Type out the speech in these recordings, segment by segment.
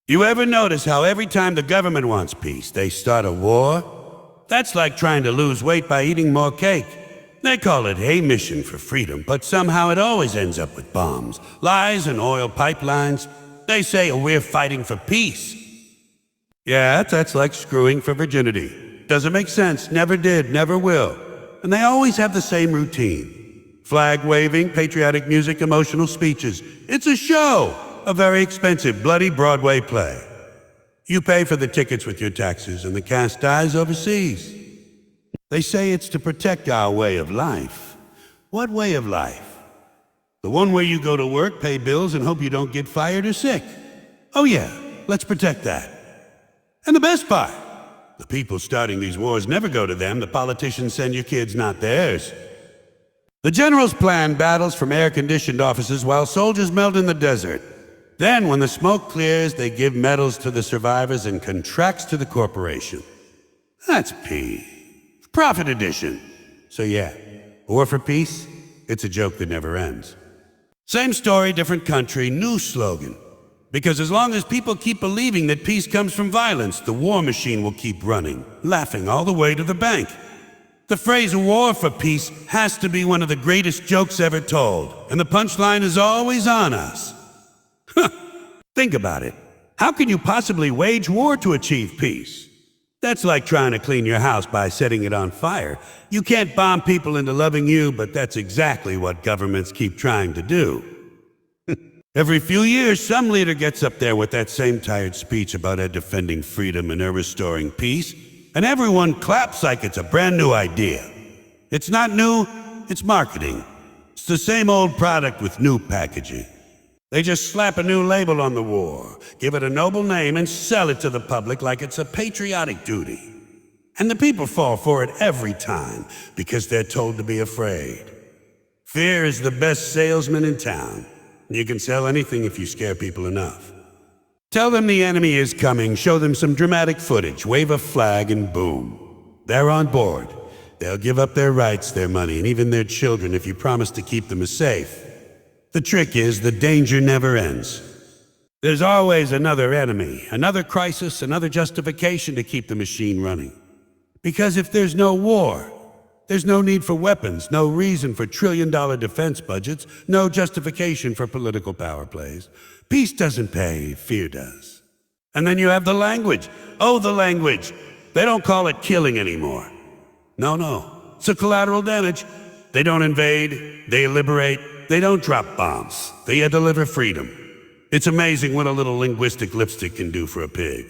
You ever notice how every time the government wants peace, they start a war? That's like trying to lose weight by eating more cake. They call it a mission for freedom, but somehow it always ends up with bombs, lies, and oil pipelines. They say we're fighting for peace. Yeah, that's like screwing for virginity. Doesn't make sense, never did, never will. And they always have the same routine. Flag waving, patriotic music, emotional speeches. It's a show, a very expensive, bloody Broadway play. You pay for the tickets with your taxes, and the cast dies overseas. They say it's to protect our way of life. What way of life? The one where you go to work, pay bills, and hope you don't get fired or sick. Oh yeah, let's protect that. And the best part, the people starting these wars never go to them. The politicians send your kids, not theirs. The generals plan battles from air-conditioned offices while soldiers melt in the desert. Then, when the smoke clears, they give medals to the survivors and contracts to the corporation. That's peace. Profit edition. So yeah, war for peace? It's a joke that never ends. Same story, different country, new slogan. Because as long as people keep believing that peace comes from violence, the war machine will keep running, laughing all the way to the bank. The phrase war for peace has to be one of the greatest jokes ever told, and the punchline is always on us. Think about it. How can you possibly wage war to achieve peace? That's like trying to clean your house by setting it on fire. You can't bomb people into loving you, but that's exactly what governments keep trying to do. Every few years, some leader gets up there with that same tired speech about defending freedom and restoring peace, and everyone claps like it's a brand new idea. It's not new, it's marketing. It's the same old product with new packaging. They just slap a new label on the war, give it a noble name, and sell it to the public like it's a patriotic duty. And the people fall for it every time because they're told to be afraid. Fear is the best salesman in town. You can sell anything if you scare people enough. Tell them the enemy is coming, show them some dramatic footage, wave a flag, and boom. They're on board. They'll give up their rights, their money, and even their children if you promise to keep them safe. The trick is the danger never ends. There's always another enemy, another crisis, another justification to keep the machine running. Because if there's no war, there's no need for weapons, no reason for trillion-dollar defense budgets, no justification for political power plays. Peace doesn't pay, fear does. And then you have the language. Oh, the language. They don't call it killing anymore. No. It's a collateral damage. They don't invade, they liberate, they don't drop bombs. They deliver freedom. It's amazing what a little linguistic lipstick can do for a pig.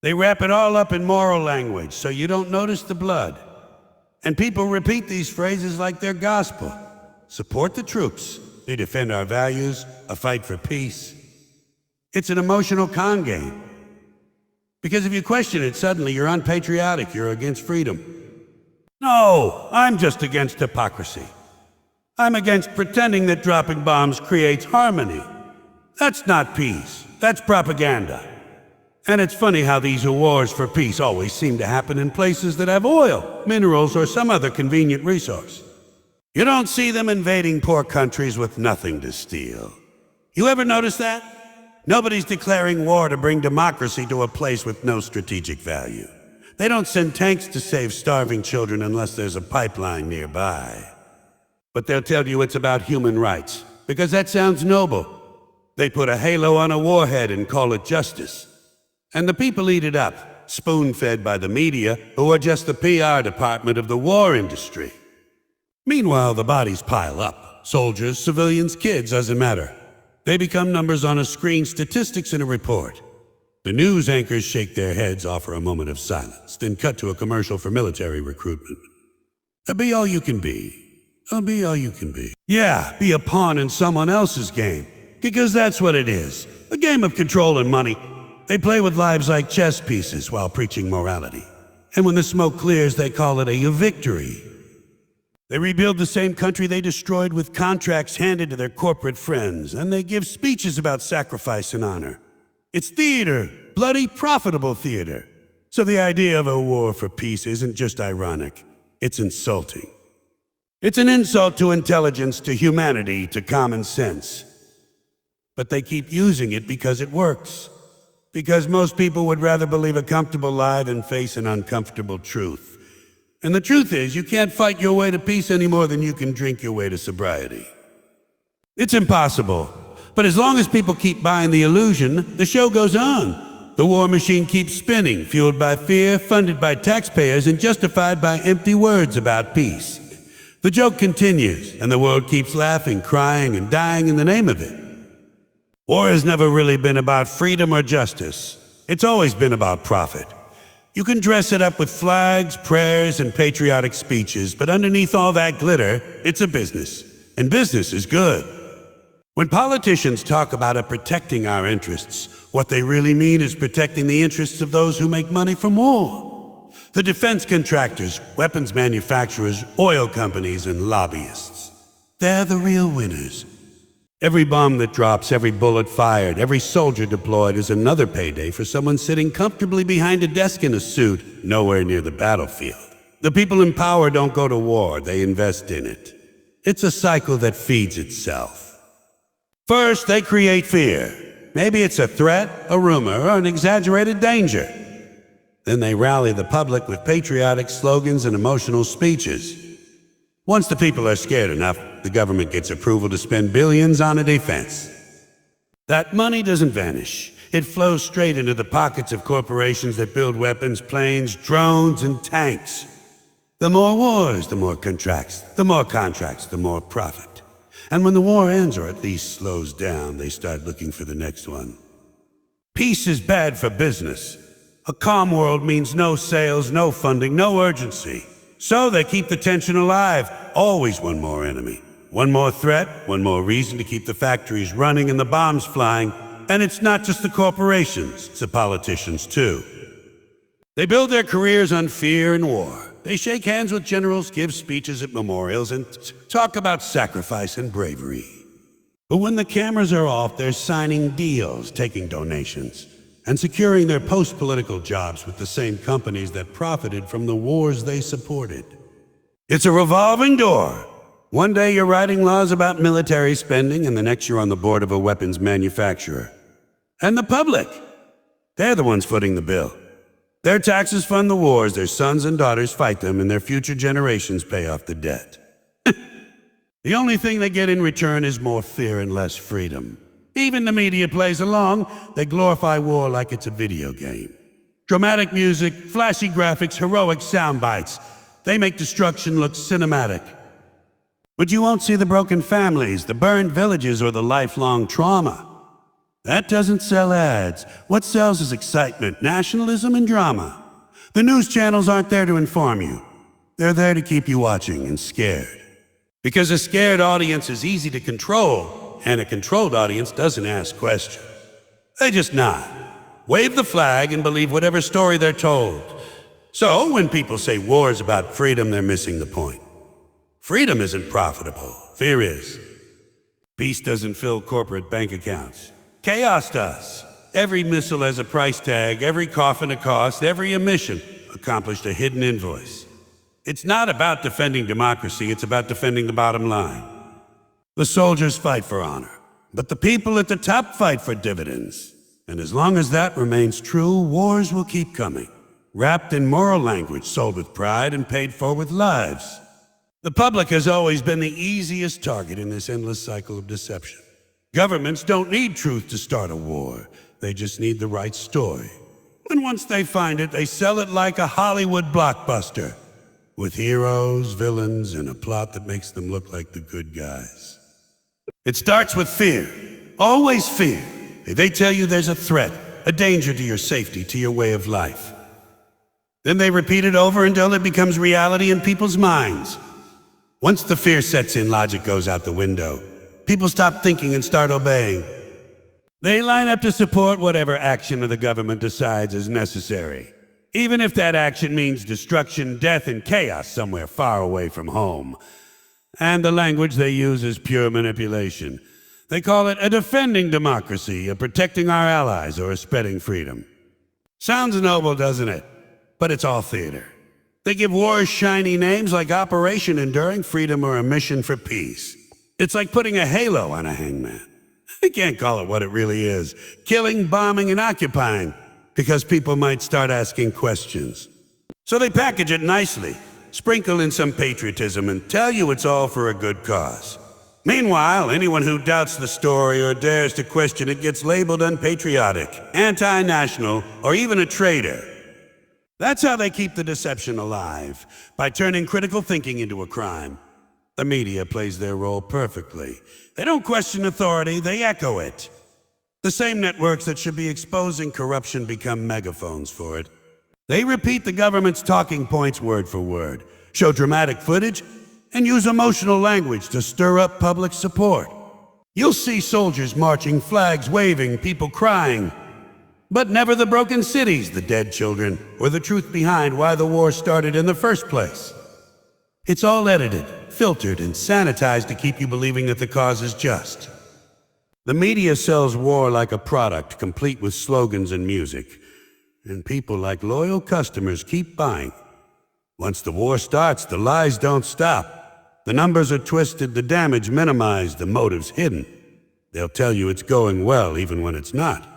They wrap it all up in moral language, so you don't notice the blood. And people repeat these phrases like they're gospel. Support the troops. They defend our values, a fight for peace. It's an emotional con game. Because if you question it, suddenly you're unpatriotic, you're against freedom. No, I'm just against hypocrisy. I'm against pretending that dropping bombs creates harmony. That's not peace. That's propaganda. And it's funny how these wars for peace always seem to happen in places that have oil, minerals, or some other convenient resource. You don't see them invading poor countries with nothing to steal. You ever notice that? Nobody's declaring war to bring democracy to a place with no strategic value. They don't send tanks to save starving children unless there's a pipeline nearby. But they'll tell you it's about human rights, because that sounds noble. They put a halo on a warhead and call it justice. And the people eat it up, spoon-fed by the media, who are just the PR department of the war industry. Meanwhile, the bodies pile up. Soldiers, civilians, kids, doesn't matter. They become numbers on a screen, statistics in a report. The news anchors shake their heads, offer a moment of silence, then cut to a commercial for military recruitment. Be all you can be. Be all you can be. Yeah, be a pawn in someone else's game. Because that's what it is. A game of control and money. They play with lives like chess pieces while preaching morality. And when the smoke clears, they call it a victory. They rebuild the same country they destroyed with contracts handed to their corporate friends, and they give speeches about sacrifice and honor. It's theater, bloody profitable theater. So the idea of a war for peace isn't just ironic, it's insulting. It's an insult to intelligence, to humanity, to common sense. But they keep using it because it works. Because most people would rather believe a comfortable lie than face an uncomfortable truth. And the truth is, you can't fight your way to peace any more than you can drink your way to sobriety. It's impossible. But as long as people keep buying the illusion, the show goes on. The war machine keeps spinning, fueled by fear, funded by taxpayers, and justified by empty words about peace. The joke continues, and the world keeps laughing, crying, and dying in the name of it. War has never really been about freedom or justice. It's always been about profit. You can dress it up with flags, prayers, and patriotic speeches, but underneath all that glitter, it's a business. And business is good. When politicians talk about protecting our interests, what they really mean is protecting the interests of those who make money from war. The defense contractors, weapons manufacturers, oil companies, and lobbyists. They're the real winners. Every bomb that drops, every bullet fired, every soldier deployed is another payday for someone sitting comfortably behind a desk in a suit, nowhere near the battlefield. The people in power don't go to war, they invest in it. It's a cycle that feeds itself. First, they create fear. Maybe it's a threat, a rumor, or an exaggerated danger. Then they rally the public with patriotic slogans and emotional speeches. Once the people are scared enough, the government gets approval to spend billions on a defense. That money doesn't vanish. It flows straight into the pockets of corporations that build weapons, planes, drones, and tanks. The more wars, the more contracts. The more contracts, the more profit. And when the war ends, or at least slows down, they start looking for the next one. Peace is bad for business. A calm world means no sales, no funding, no urgency. So they keep the tension alive. Always one more enemy. One more threat, one more reason to keep the factories running and the bombs flying. And it's not just the corporations, it's the politicians too. They build their careers on fear and war. They shake hands with generals, give speeches at memorials, and talk about sacrifice and bravery. But when the cameras are off, they're signing deals, taking donations, and securing their post-political jobs with the same companies that profited from the wars they supported. It's a revolving door. One day you're writing laws about military spending, and the next you're on the board of a weapons manufacturer. And the public, they're the ones footing the bill. Their taxes fund the wars, their sons and daughters fight them, and their future generations pay off the debt. The only thing they get in return is more fear and less freedom. Even the media plays along. They glorify war like it's a video game. Dramatic music, flashy graphics, heroic sound bites. They make destruction look cinematic. But you won't see the broken families, the burned villages, or the lifelong trauma. That doesn't sell ads. What sells is excitement, nationalism, and drama. The news channels aren't there to inform you. They're there to keep you watching and scared. Because a scared audience is easy to control. And a controlled audience doesn't ask questions. They just nod, wave the flag, and believe whatever story they're told. So when people say war is about freedom, they're missing the point. Freedom isn't profitable. Fear is. Peace doesn't fill corporate bank accounts. Chaos does. Every missile has a price tag, every coffin a cost, every emission accomplished a hidden invoice. It's not about defending democracy, it's about defending the bottom line. The soldiers fight for honor, but the people at the top fight for dividends. And as long as that remains true, wars will keep coming, wrapped in moral language, sold with pride and paid for with lives. The public has always been the easiest target in this endless cycle of deception. Governments don't need truth to start a war. They just need the right story. And once they find it, they sell it like a Hollywood blockbuster, with heroes, villains, and a plot that makes them look like the good guys. It starts with fear. Always fear. They tell you there's a threat, a danger to your safety, to your way of life. Then they repeat it over until it becomes reality in people's minds. Once the fear sets in, logic goes out the window. People stop thinking and start obeying. They line up to support whatever action of the government decides is necessary, even if that action means destruction, death, and chaos somewhere far away from home. And the language they use is pure manipulation. They call it a defending democracy, a protecting our allies, or a spreading freedom. Sounds noble, doesn't it? But it's all theater. They give wars shiny names like Operation Enduring Freedom or a Mission for Peace. It's like putting a halo on a hangman. They can't call it what it really is. Killing, bombing, and occupying. Because people might start asking questions. So they package it nicely, sprinkle in some patriotism, and tell you it's all for a good cause. Meanwhile, anyone who doubts the story or dares to question it gets labeled unpatriotic, anti-national, or even a traitor. That's how they keep the deception alive, by turning critical thinking into a crime. The media plays their role perfectly. They don't question authority, they echo it. The same networks that should be exposing corruption become megaphones for it. They repeat the government's talking points word for word, show dramatic footage, and use emotional language to stir up public support. You'll see soldiers marching, flags waving, people crying, but never the broken cities, the dead children, or the truth behind why the war started in the first place. It's all edited, filtered, and sanitized to keep you believing that the cause is just. The media sells war like a product, complete with slogans and music. And people like loyal customers keep buying. Once the war starts, the lies don't stop. The numbers are twisted, the damage minimized, the motives hidden. They'll tell you it's going well even when it's not.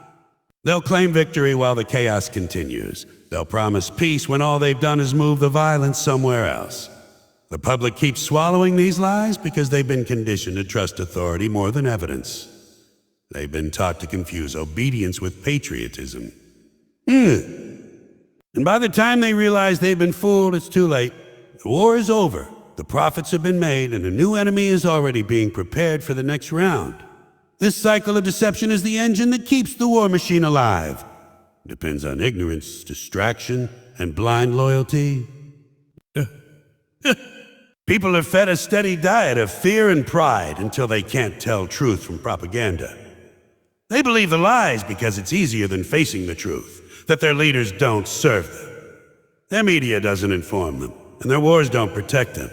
They'll claim victory while the chaos continues. They'll promise peace when all they've done is move the violence somewhere else. The public keeps swallowing these lies because they've been conditioned to trust authority more than evidence. They've been taught to confuse obedience with patriotism. And by the time they realize they've been fooled, it's too late. The war is over, the profits have been made, and a new enemy is already being prepared for the next round. This cycle of deception is the engine that keeps the war machine alive. It depends on ignorance, distraction, and blind loyalty. People are fed a steady diet of fear and pride until they can't tell truth from propaganda. They believe the lies because it's easier than facing the truth, that their leaders don't serve them. Their media doesn't inform them, and their wars don't protect them.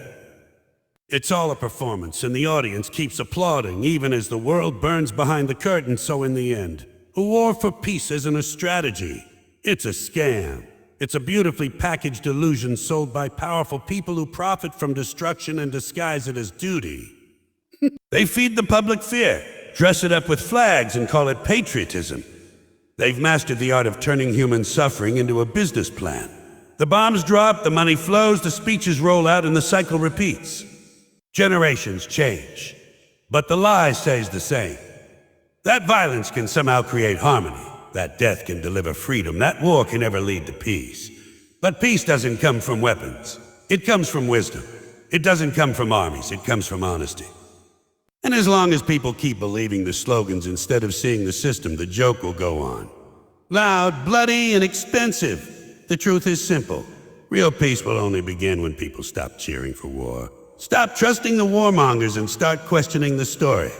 It's all a performance, and the audience keeps applauding even as the world burns behind the curtain, so in the end, a war for peace isn't a strategy. It's a scam. It's a beautifully packaged illusion sold by powerful people who profit from destruction and disguise it as duty. They feed the public fear, dress it up with flags, and call it patriotism. They've mastered the art of turning human suffering into a business plan. The bombs drop, the money flows, the speeches roll out, and the cycle repeats. Generations change, but the lie stays the same. That violence can somehow create harmony. That death can deliver freedom. That war can never lead to peace. But peace doesn't come from weapons. It comes from wisdom. It doesn't come from armies. It comes from honesty. And as long as people keep believing the slogans instead of seeing the system, the joke will go on. Loud, bloody, and expensive. The truth is simple. Real peace will only begin when people stop cheering for war. Stop trusting the warmongers and start questioning the story.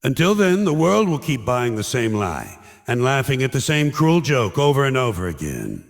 Until then, the world will keep buying the same lie and laughing at the same cruel joke over and over again.